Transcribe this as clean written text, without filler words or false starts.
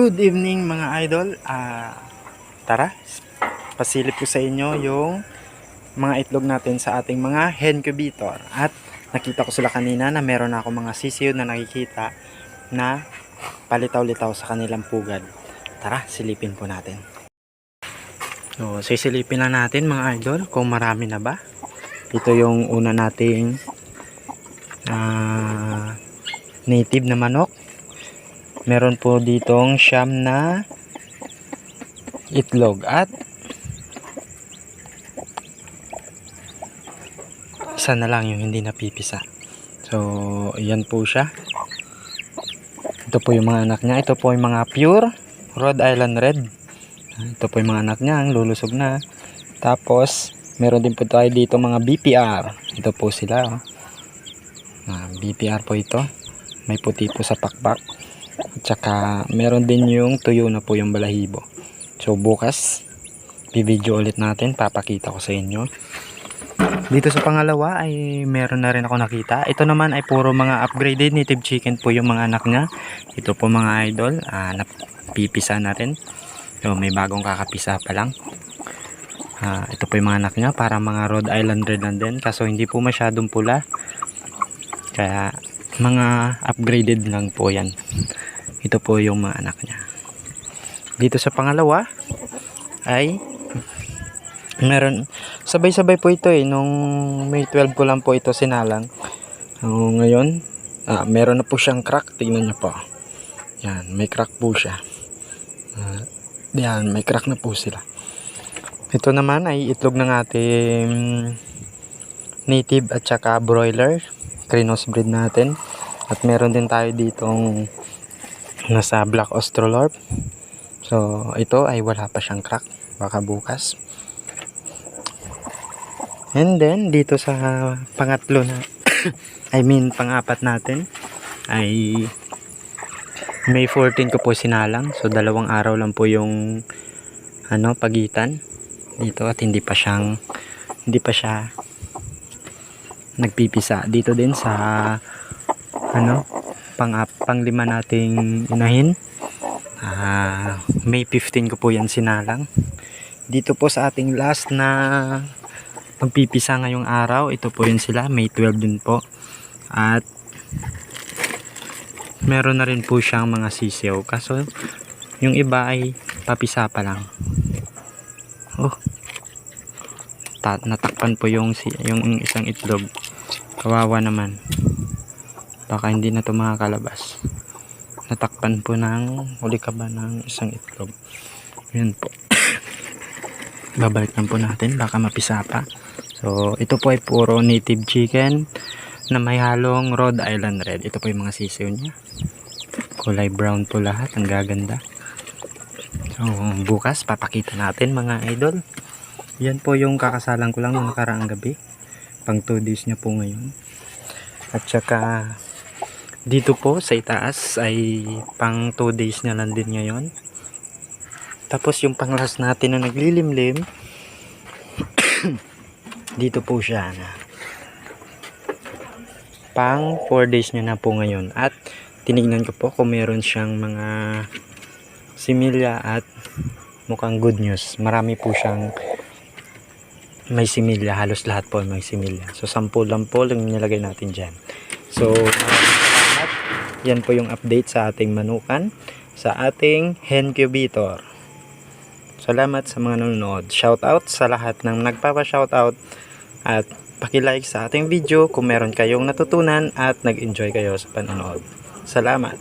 Good evening mga idol. Tara, pasilip ko sa inyo yung mga itlog natin sa ating mga hen incubator. At nakita ko sila kanina na meron ako mga sisiyo na nakikita na palitaw-litaw sa kanilang pugad. Tara, silipin po natin. So, sisilipin na natin mga idol kung marami na ba. Ito yung una nating native na manok. Meron po ditong siyam na itlog at isa na lang yung hindi napipisa. So, yan po siya. Ito po yung mga anak niya. Ito po yung mga pure Rhode Island Red. Ito po yung mga anak niya. Ang lulusog na. Tapos, meron din po tayo dito mga BPR. Ito po sila. BPR po ito. May puti po sa pakpak. At saka meron din yung tuyo na po yung balahibo. So bukas i-video ulit natin, papakita ko sa inyo. Dito sa pangalawa ay meron na rin ako nakita. Ito naman ay puro mga upgraded native chicken po yung mga anak niya. Ito po mga idol, napipisa na rin. So may bagong kakapisa pa lang. Ito po yung mga anak niya, para mga Rhode Island Red lang din, kaso hindi po masyadong pula. Kaya mga upgraded lang po yan. Ito po yung mga anak niya. Dito sa pangalawa ay meron, sabay-sabay po ito nung May 12 ko lang po ito sinalang. Ngayon meron na po siyang crack. Tingnan niyo po. Yan, may crack po siya. Yan, may crack na po sila. Ito naman ay itlog ng ating native at saka broiler crossbreed natin. At meron din tayo ditong nasa Black Australorp. So ito ay wala pa siyang crack, baka bukas. And then dito sa pangatlo na pangapat natin ay May 14 ko po sinalang. So 2 araw lang po yung pagitan dito at hindi pa siya nagpipisa. Dito din sa panglima nating inahin, May 15 ko po yan sinalang. Dito po sa ating last na magpipisa ngayong araw, ito po yun sila, May 12 din po. At meron na rin po siyang mga sisiyaw, kaso yung iba ay papisa pa lang. Natakpan po yung isang itlog. Kawawa naman, baka hindi na ito makakalabas. Natakpan po ng ulikaba ng isang itlog. Yun po. Babalik lang po natin, baka mapisa pa. So ito po ay puro native chicken na may halong Rhode Island Red. Ito po yung mga sisiyo niya, kulay brown po lahat, ang gaganda. So bukas papakita natin mga idol. Yan po yung kakasalan ko lang nung nakaraang gabi. Pang 2 days niya po ngayon. At saka dito po sa itaas ay pang 2 days na lang din ngayon. Tapos yung panglas natin na naglilimlim dito po siya na pang 4 days niya na po ngayon. At tinignan ko po kung meron siyang mga similya at mukhang good news. Marami po siyang may similya, halos lahat po may similya. So 10 lang po lang nilagay natin dyan. So yan po yung update sa ating manukan, sa ating hen incubator. Salamat sa mga nanonood. Shout out sa lahat ng nagpapa-shoutout at paki-like sa ating video kung meron kayong natutunan at nag-enjoy kayo sa panonood. Salamat.